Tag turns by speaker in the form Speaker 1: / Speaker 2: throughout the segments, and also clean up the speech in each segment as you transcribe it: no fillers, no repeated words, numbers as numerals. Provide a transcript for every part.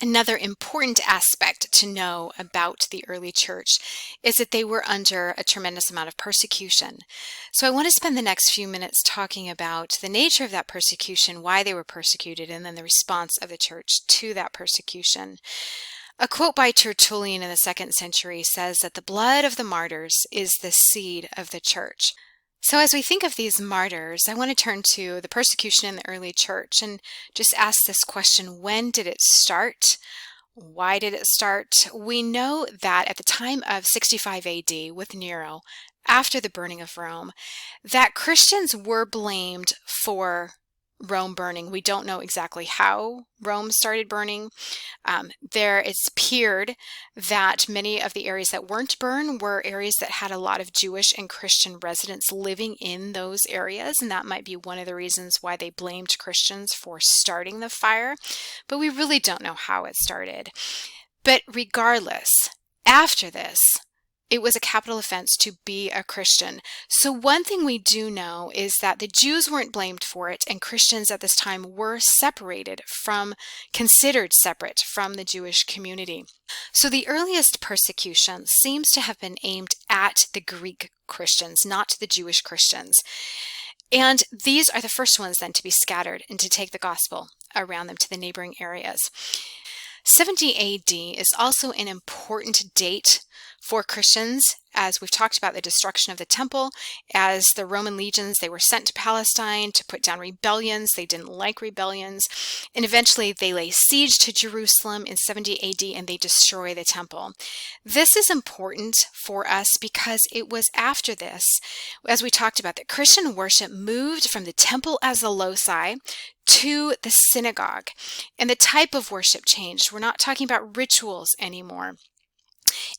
Speaker 1: Another important aspect to know about the early church is that they were under a tremendous amount of persecution. So I want to spend the next few minutes talking about the nature of that persecution, why they were persecuted, and then the response of the church to that persecution. A quote by Tertullian in the 2nd century says that the blood of the martyrs is the seed of the church. So as we think of these martyrs, I want to turn to the persecution in the early church and just ask this question: when did it start? Why did it start? We know that at the time of 65 AD with Nero, after the burning of Rome, that Christians were blamed for Rome burning. We don't know exactly how Rome started burning. It's appeared that many of the areas that weren't burned were areas that had a lot of Jewish and Christian residents living in those areas, and that might be one of the reasons why they blamed Christians for starting the fire, but we really don't know how it started. But regardless, after this, it was a capital offense to be a Christian. So one thing we do know is that the Jews weren't blamed for it, and Christians at this time were considered separate from the Jewish community. So the earliest persecution seems to have been aimed at the Greek Christians, not the Jewish Christians. And these are the first ones then to be scattered and to take the gospel around them to the neighboring areas. 70 AD is also an important date for Christians, as we've talked about the destruction of the temple, as the Roman legions, they were sent to Palestine to put down rebellions. They didn't like rebellions. And eventually they lay siege to Jerusalem in 70 AD and they destroy the temple. This is important for us because it was after this, as we talked about, that Christian worship moved from the temple as a loci to the synagogue. And the type of worship changed. We're not talking about rituals anymore.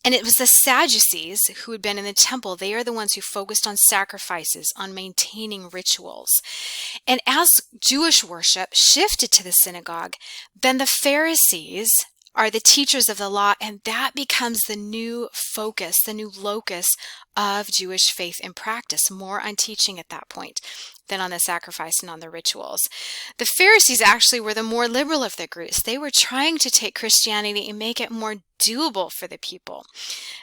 Speaker 1: And it was the Sadducees who had been in the temple. They are the ones who focused on sacrifices, on maintaining rituals. And as Jewish worship shifted to the synagogue, then the Pharisees are the teachers of the law, and that becomes the new focus, the new locus of Jewish faith and practice, more on teaching at that point than on the sacrifice and on the rituals. The Pharisees actually were the more liberal of the groups. They were trying to take Christianity and make it more doable for the people,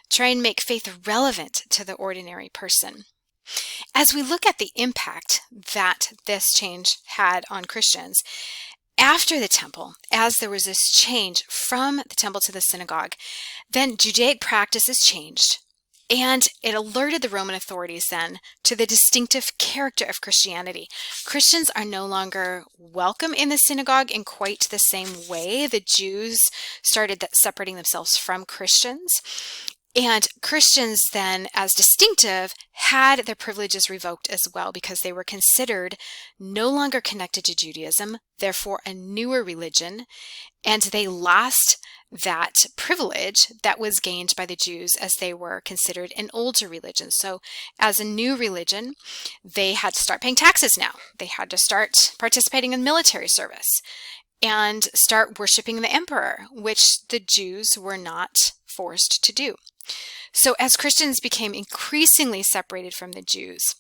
Speaker 1: try and make faith relevant to the ordinary person. As we look at the impact that this change had on Christians, after the temple, as there was this change from the temple to the synagogue, then Judaic practices changed, and it alerted the Roman authorities then to the distinctive character of Christianity. Christians are no longer welcome in the synagogue in quite the same way. The Jews started separating themselves from Christians. And Christians then, as distinctive, had their privileges revoked as well because they were considered no longer connected to Judaism, therefore a newer religion, and they lost that privilege that was gained by the Jews as they were considered an older religion. So as a new religion, they had to start paying taxes now. They had to start participating in military service and start worshiping the emperor, which the Jews were not forced to do. So as Christians became increasingly separated from the Jews,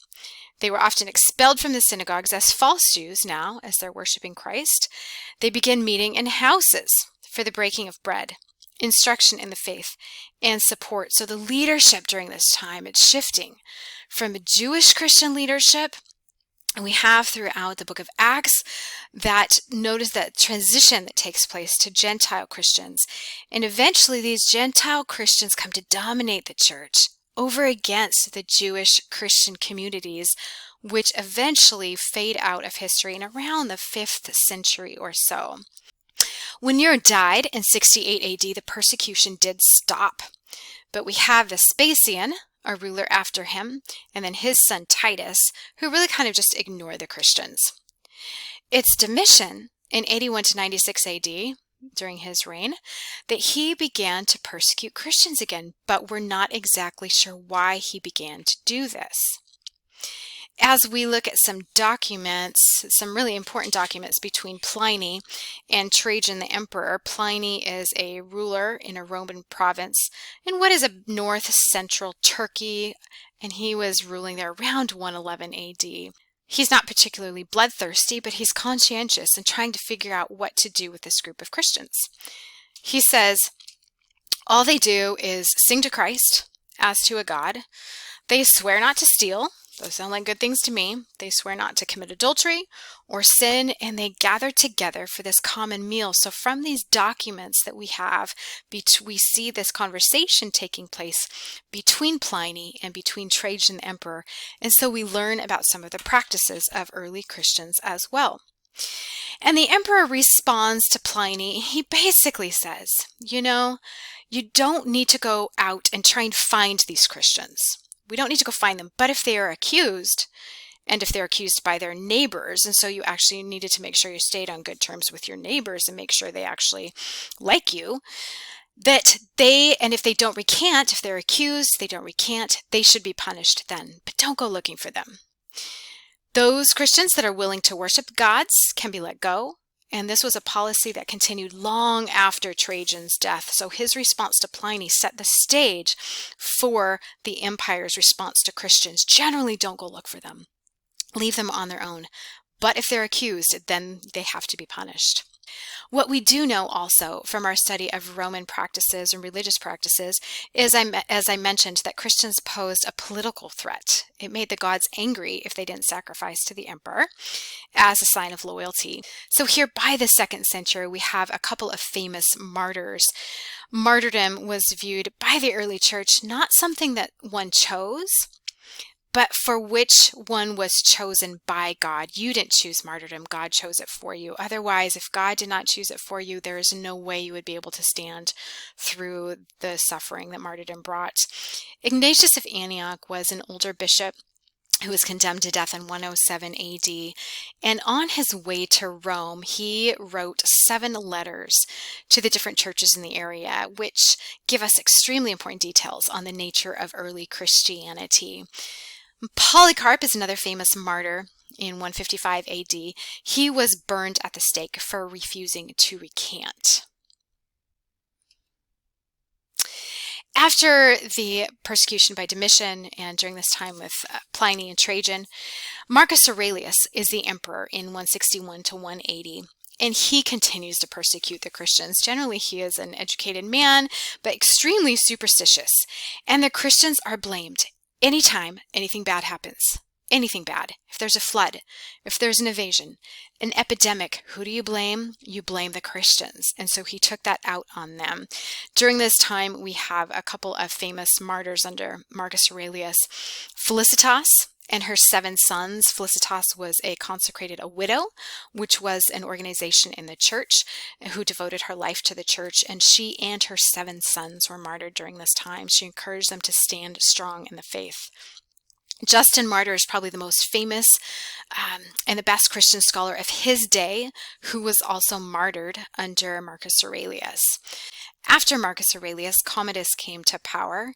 Speaker 1: they were often expelled from the synagogues as false Jews now, as they're worshiping Christ. They began meeting in houses for the breaking of bread, instruction in the faith, and support. So the leadership during this time, it's shifting from a Jewish Christian leadership. And we have throughout the book of Acts that notice that transition that takes place to Gentile Christians. And eventually these Gentile Christians come to dominate the church over against the Jewish Christian communities, which eventually fade out of history in around the 5th century or so. When Nero died in 68 AD, the persecution did stop. But we have Vespasian, a ruler after him, and then his son Titus, who really kind of just ignored the Christians. It's Domitian in 81 to 96 AD, during his reign, that he began to persecute Christians again, but we're not exactly sure why he began to do this. As we look at some documents, some really important documents between Pliny and Trajan the emperor. Pliny is a ruler in a Roman province in what is a north-central Turkey, and he was ruling there around 111 AD. He's not particularly bloodthirsty, but he's conscientious and trying to figure out what to do with this group of Christians. He says, all they do is sing to Christ as to a God. They swear not to steal. Those sound like good things to me. They swear not to commit adultery or sin, and they gather together for this common meal. So from these documents that we have, we see this conversation taking place between Pliny and between Trajan the emperor. And so we learn about some of the practices of early Christians as well. And the emperor responds to Pliny. He basically says, you don't need to go out and try and find these Christians. We don't need to go find them. But if they are accused, and if they're accused by their neighbors, and so you actually needed to make sure you stayed on good terms with your neighbors and make sure they actually like you, and if they don't recant, if they're accused, they don't recant, they should be punished then. But don't go looking for them. Those Christians that are willing to worship gods can be let go. And this was a policy that continued long after Trajan's death. So his response to Pliny set the stage for the empire's response to Christians. Generally, don't go look for them. Leave them on their own. But if they're accused, then they have to be punished. What we do know also from our study of Roman practices and religious practices is, as I mentioned, that Christians posed a political threat. It made the gods angry if they didn't sacrifice to the emperor as a sign of loyalty. So here by the 2nd century, we have a couple of famous martyrs. Martyrdom was viewed by the early church not something that one chose, but for which one was chosen by God. You didn't choose martyrdom. God chose it for you. Otherwise, if God did not choose it for you, there is no way you would be able to stand through the suffering that martyrdom brought. Ignatius of Antioch was an older bishop who was condemned to death in 107 AD. And on his way to Rome, he wrote 7 letters to the different churches in the area, which give us extremely important details on the nature of early Christianity. Polycarp is another famous martyr in 155 AD. He was burned at the stake for refusing to recant. After the persecution by Domitian and during this time with Pliny and Trajan, Marcus Aurelius is the emperor in 161 to 180. And he continues to persecute the Christians. Generally, he is an educated man, but extremely superstitious. And the Christians are blamed anytime anything bad happens. Anything bad. If there's a flood, if there's an invasion, an epidemic, who do you blame? You blame the Christians. And so he took that out on them. During this time, we have a couple of famous martyrs under Marcus Aurelius. Felicitas and her 7 sons. Felicitas was a widow, which was an organization in the church who devoted her life to the church, and she and her 7 sons were martyred during this time. She encouraged them to stand strong in the faith. Justin Martyr is probably the most famous and the best Christian scholar of his day, who was also martyred under Marcus Aurelius. After Marcus Aurelius, Commodus came to power,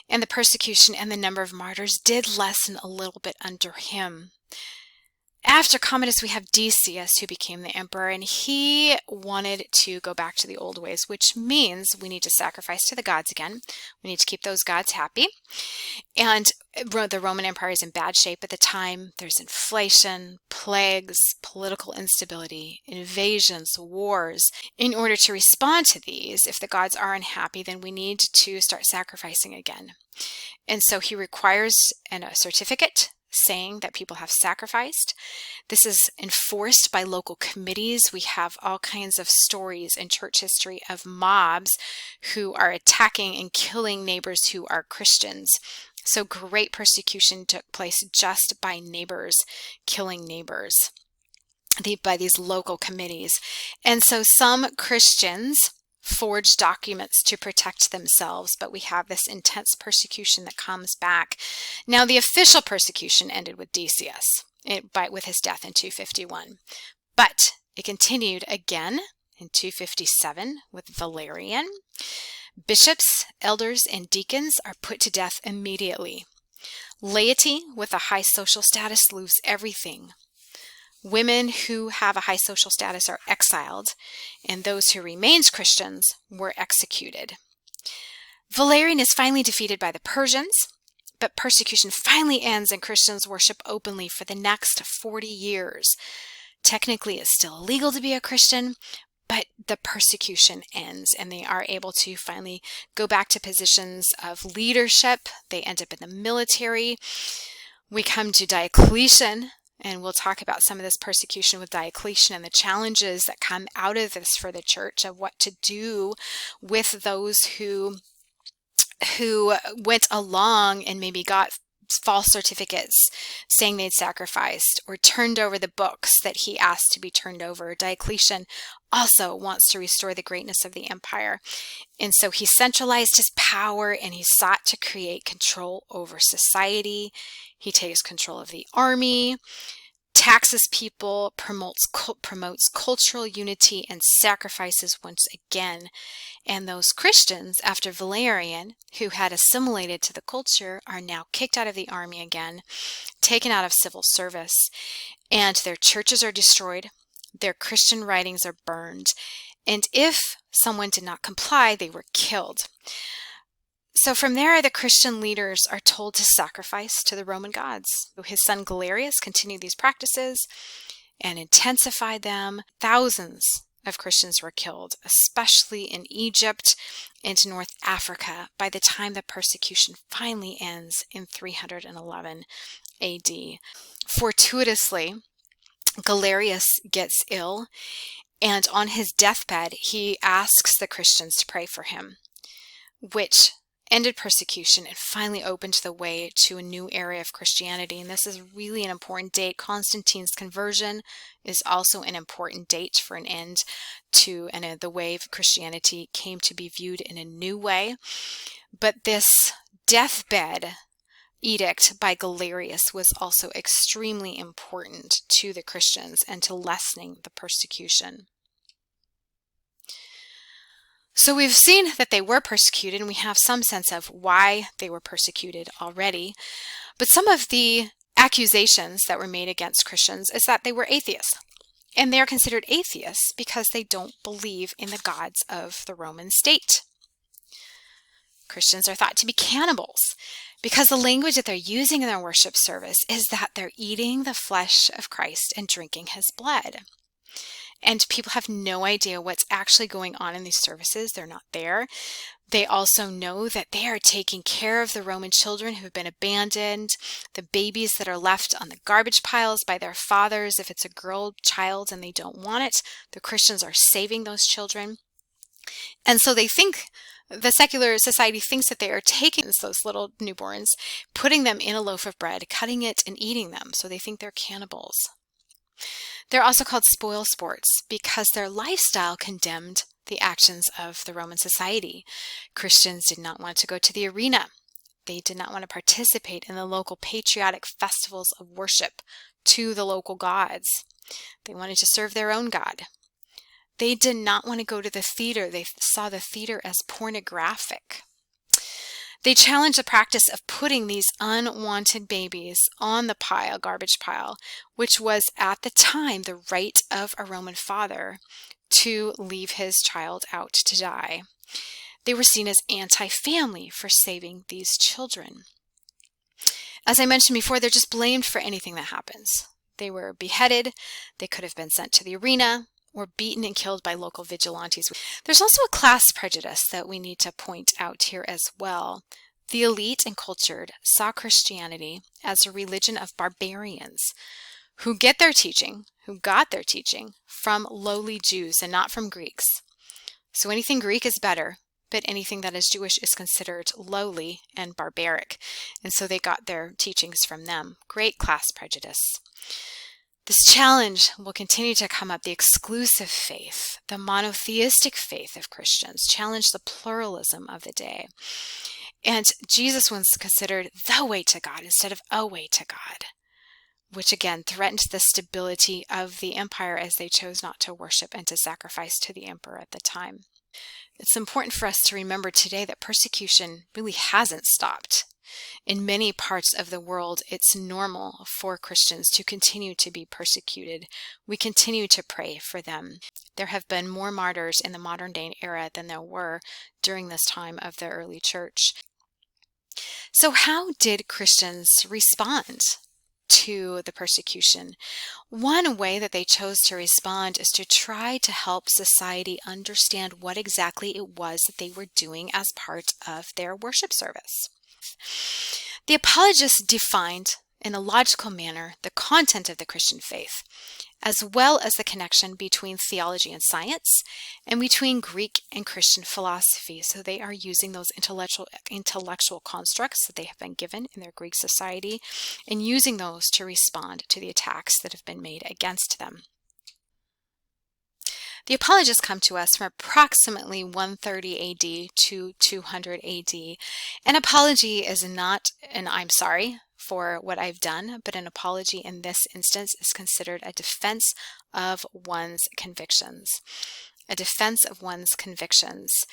Speaker 1: and the persecution and the number of martyrs did lessen a little bit under him. After Commodus, we have Decius, who became the emperor, and he wanted to go back to the old ways, which means we need to sacrifice to the gods again. We need to keep those gods happy. And the Roman Empire is in bad shape at the time. There's inflation, plagues, political instability, invasions, wars. In order to respond to these, if the gods are unhappy, then we need to start sacrificing again. And so he requires a certificate saying that people have sacrificed. This is enforced by local committees. We have all kinds of stories in church history of mobs who are attacking and killing neighbors who are Christians. So great persecution took place just by neighbors killing neighbors by these local committees. And so some Christians forged documents to protect themselves, but we have this intense persecution that comes back. Now, the official persecution ended with Decius, with his death in 251, but it continued again in 257 with Valerian. Bishops, elders, and deacons are put to death immediately. Laity with a high social status lose everything. Women who have a high social status are exiled, and those who remained Christians were executed. Valerian is finally defeated by the Persians, but persecution finally ends and Christians worship openly for the next 40 years. Technically, it's still illegal to be a Christian, but the persecution ends and they are able to finally go back to positions of leadership. They end up in the military. We come to Diocletian, and we'll talk about some of this persecution with Diocletian and the challenges that come out of this for the church of what to do with those who went along and maybe got false certificates saying they'd sacrificed or turned over the books that he asked to be turned over. Diocletian also wants to restore the greatness of the empire. And so he centralized his power and he sought to create control over society. He takes control of the army, taxes people, promotes cultural unity, and sacrifices once again. And those Christians, after Valerian, who had assimilated to the culture, are now kicked out of the army again, taken out of civil service, and their churches are destroyed, their Christian writings are burned, and if someone did not comply, they were killed. So from there, the Christian leaders are told to sacrifice to the Roman gods. His son Galerius continued these practices and intensified them. Thousands of Christians were killed, especially in Egypt and North Africa, by the time the persecution finally ends in 311 AD. Fortuitously, Galerius gets ill, and on his deathbed, he asks the Christians to pray for him, which ended persecution and finally opened the way to a new area of Christianity. And this is really an important date. Constantine's conversion is also an important date for an end to the way of Christianity came to be viewed in a new way. But this deathbed edict by Galerius was also extremely important to the Christians and to lessening the persecution. So we've seen that they were persecuted, and we have some sense of why they were persecuted already. But some of the accusations that were made against Christians is that they were atheists. And they are considered atheists because they don't believe in the gods of the Roman state. Christians are thought to be cannibals because the language that they're using in their worship service is that they're eating the flesh of Christ and drinking his blood. And people have no idea what's actually going on in these services. They're not there. They also know that they are taking care of the Roman children who have been abandoned, the babies that are left on the garbage piles by their fathers. If it's a girl child and they don't want it, the Christians are saving those children. And so they think, the secular society thinks that they are taking those little newborns, putting them in a loaf of bread, cutting it and eating them. So they think they're cannibals. They're also called spoil sports because their lifestyle condemned the actions of the Roman society. Christians did not want to go to the arena. They did not want to participate in the local patriotic festivals of worship to the local gods. They wanted to serve their own god. They did not want to go to the theater. They saw the theater as pornographic. They challenged the practice of putting these unwanted babies on the garbage pile, which was at the time the right of a Roman father to leave his child out to die. They were seen as anti-family for saving these children. As I mentioned before, they're just blamed for anything that happens. They were beheaded, they could have been sent to the arena, or beaten and killed by local vigilantes. There's also a class prejudice that we need to point out here as well. The elite and cultured saw Christianity as a religion of barbarians who got their teaching from lowly Jews and not from Greeks. So anything Greek is better, but anything that is Jewish is considered lowly and barbaric. And so they got their teachings from them. Great class prejudice. This challenge will continue to come up. The exclusive faith, the monotheistic faith of Christians challenge the pluralism of the day. And Jesus was considered the way to God instead of a way to God, which again threatened the stability of the empire as they chose not to worship and to sacrifice to the emperor at the time. It's important for us to remember today that persecution really hasn't stopped. In many parts of the world, it's normal for Christians to continue to be persecuted. We continue to pray for them. There have been more martyrs in the modern day era than there were during this time of the early church. So how did Christians respond? to the persecution. One way that they chose to respond is to try to help society understand what exactly it was that they were doing as part of their worship service. The apologists defined in a logical manner the content of the Christian faith, as well as the connection between theology and science and between Greek and Christian philosophy. So they are using those intellectual constructs that they have been given in their Greek society and using those to respond to the attacks that have been made against them. The apologists come to us from approximately 130 AD to 200 AD. An apology is not an "I'm sorry for what I've done," but an apology in this instance is considered a defense of one's convictions. A defense of one's convictions.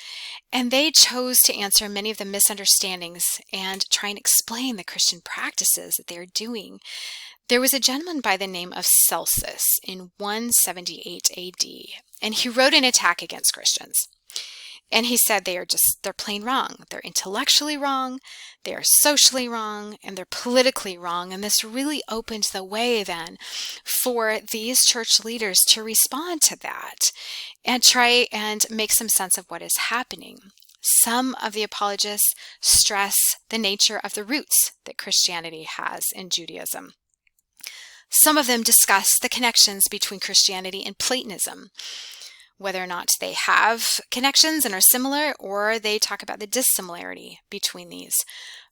Speaker 1: And they chose to answer many of the misunderstandings and try and explain the Christian practices that they're doing. There was a gentleman by the name of Celsus in 178 AD, and he wrote an attack against Christians. And he said they're plain wrong. They're intellectually wrong, they're socially wrong, and they're politically wrong. And this really opened the way then for these church leaders to respond to that and try and make some sense of what is happening. Some of the apologists stress the nature of the roots that Christianity has in Judaism. Some of them discuss the connections between Christianity and Platonism, whether or not they have connections and are similar, or they talk about the dissimilarity between these.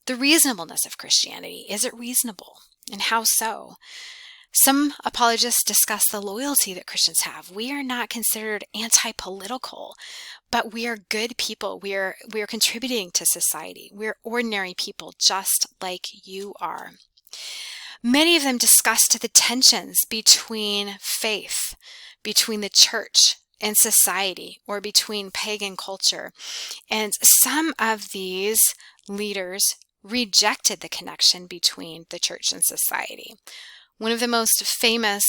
Speaker 1: The reasonableness of Christianity. Is it reasonable? And how so? Some apologists discuss the loyalty that Christians have. We are not considered anti-political, but we are good people. We are contributing to society. We're ordinary people, just like you are. Many of them discussed the tensions between faith, between the church and society, or between pagan culture. And some of these leaders rejected the connection between the church and society. One of the most famous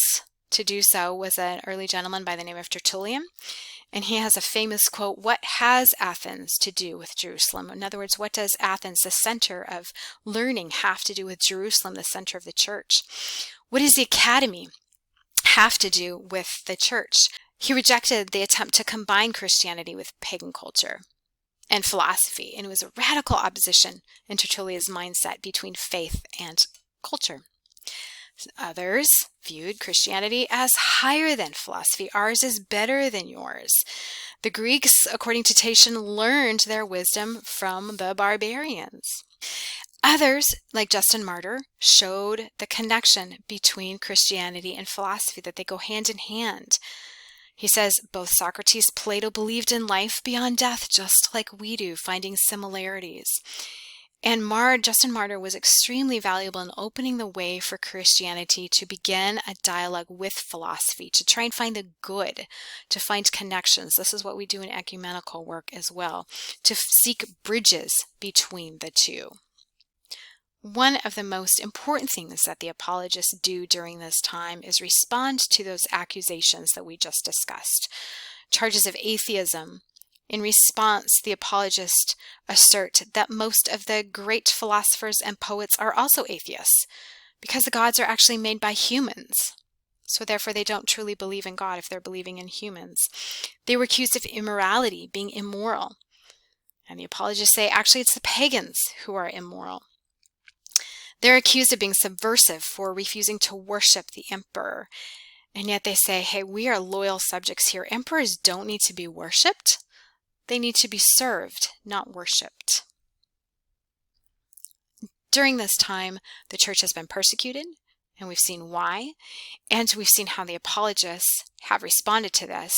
Speaker 1: to do so was an early gentleman by the name of Tertullian. And he has a famous quote, "What has Athens to do with Jerusalem?" In other words, what does Athens, the center of learning, have to do with Jerusalem, the center of the church? What does the academy have to do with the church? He rejected the attempt to combine Christianity with pagan culture and philosophy, and it was a radical opposition in Tertullian's mindset between faith and culture. Others viewed Christianity as higher than philosophy. Ours is better than yours. The Greeks, according to Tatian, learned their wisdom from the barbarians. Others, like Justin Martyr, showed the connection between Christianity and philosophy, that they go hand in hand. He says, both Socrates, Plato believed in life beyond death, just like we do, finding similarities. And Justin Martyr was extremely valuable in opening the way for Christianity to begin a dialogue with philosophy, to try and find the good, to find connections. This is what we do in ecumenical work as well, to seek bridges between the two. One of the most important things that the apologists do during this time is respond to those accusations that we just discussed. Charges of atheism. In response, the apologists assert that most of the great philosophers and poets are also atheists, because the gods are actually made by humans. So therefore, they don't truly believe in God if they're believing in humans. They were accused of immorality, being immoral. And the apologists say, actually, it's the pagans who are immoral. They're accused of being subversive for refusing to worship the emperor. And yet they say, hey, we are loyal subjects here. Emperors don't need to be worshipped. They need to be served, not worshipped. During this time, the church has been persecuted, and we've seen why. And we've seen how the apologists have responded to this.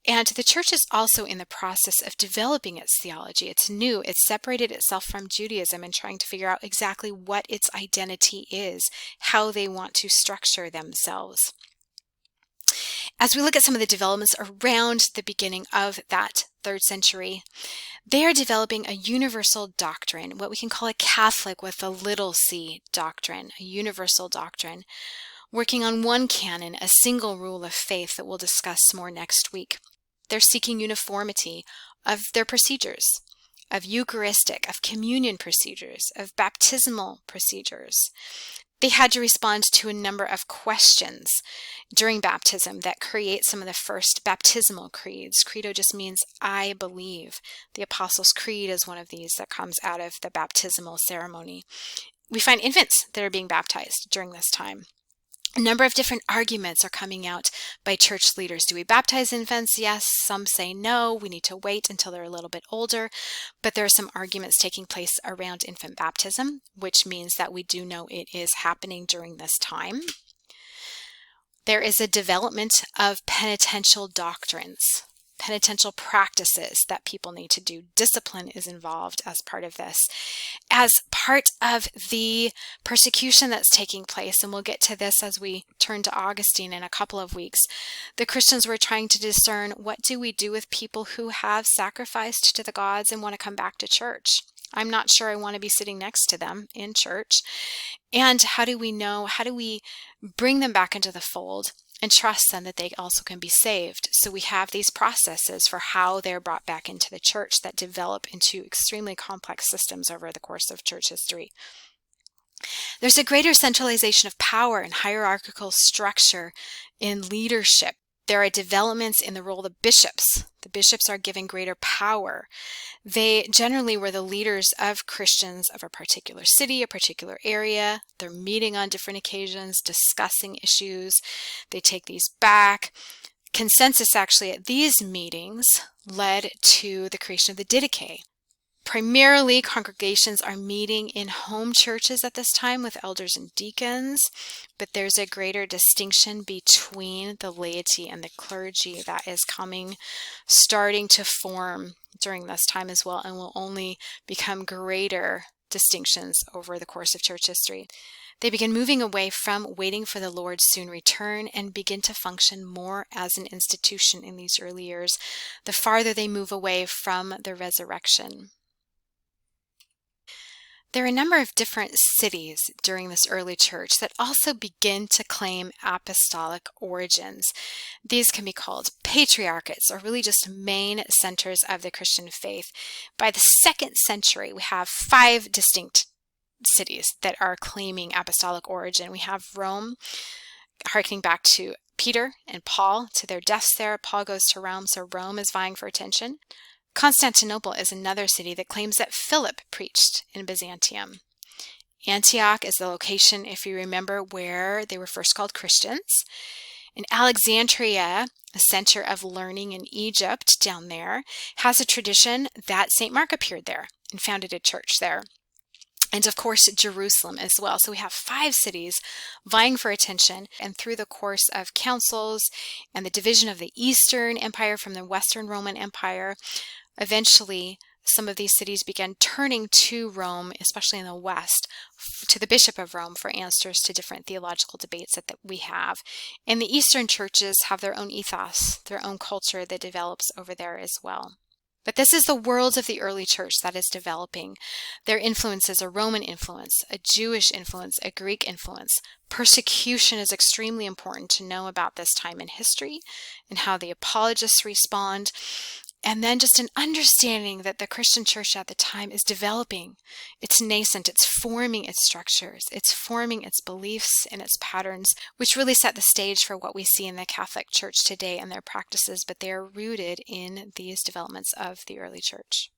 Speaker 1: And the church is also in the process of developing its theology. It's new. It's separated itself from Judaism and trying to figure out exactly what its identity is, how they want to structure themselves. As we look at some of the developments around the beginning of that 3rd century, they are developing a universal doctrine, what we can call a Catholic with a little c doctrine, a universal doctrine, working on one canon, a single rule of faith that we'll discuss more next week. They're seeking uniformity of their procedures, of Eucharistic, of communion procedures, of baptismal procedures. They had to respond to a number of questions during baptism that create some of the first baptismal creeds. Credo just means I believe. The Apostles' Creed is one of these that comes out of the baptismal ceremony. We find infants that are being baptized during this time. A number of different arguments are coming out by church leaders. Do we baptize infants? Yes. Some say no. We need to wait until they're a little bit older. But there are some arguments taking place around infant baptism, which means that we do know it is happening during this time. There is a development of penitential doctrines, penitential practices that people need to do. Discipline is involved as part of this, as part of the persecution that's taking place. And we'll get to this as we turn to Augustine in a couple of weeks. The Christians were trying to discern, what do we do with people who have sacrificed to the gods and want to come back to church? I'm not sure I want to be sitting next to them in church. And how do we bring them back into the fold and trust them that they also can be saved? So we have these processes for how they're brought back into the church that develop into extremely complex systems over the course of church history. There's a greater centralization of power and hierarchical structure in leadership. There are developments in the role of bishops. The bishops are given greater power. They generally were the leaders of Christians of a particular city, a particular area. They're meeting on different occasions, discussing issues. They take these back. Consensus actually at these meetings led to the creation of the Didache. Primarily, congregations are meeting in home churches at this time with elders and deacons, but there's a greater distinction between the laity and the clergy that is starting to form during this time as well, and will only become greater distinctions over the course of church history. They begin moving away from waiting for the Lord's soon return and begin to function more as an institution in these early years, the farther they move away from the resurrection. There are a number of different cities during this early church that also begin to claim apostolic origins. These can be called patriarchates, or really just main centers of the Christian faith. By the 2nd century, we have 5 distinct cities that are claiming apostolic origin. We have Rome, harkening back to Peter and Paul, to their deaths there. Paul goes to Rome, so Rome is vying for attention. Constantinople is another city that claims that Philip preached in Byzantium. Antioch is the location, if you remember, where they were first called Christians. In Alexandria, a center of learning in Egypt down there, has a tradition that St. Mark appeared there and founded a church there. And of course, Jerusalem as well. So we have 5 cities vying for attention. And through the course of councils and the division of the Eastern Empire from the Western Roman Empire, eventually some of these cities began turning to Rome, especially in the West, to the Bishop of Rome for answers to different theological debates that we have. And the Eastern churches have their own ethos, their own culture that develops over there as well. But this is the world of the early church that is developing. Their influence is a Roman influence, a Jewish influence, a Greek influence. Persecution is extremely important to know about this time in history and how the apologists respond. And then just an understanding that the Christian church at the time is developing. It's nascent, it's forming its structures, it's forming its beliefs and its patterns, which really set the stage for what we see in the Catholic Church today and their practices, but they are rooted in these developments of the early church.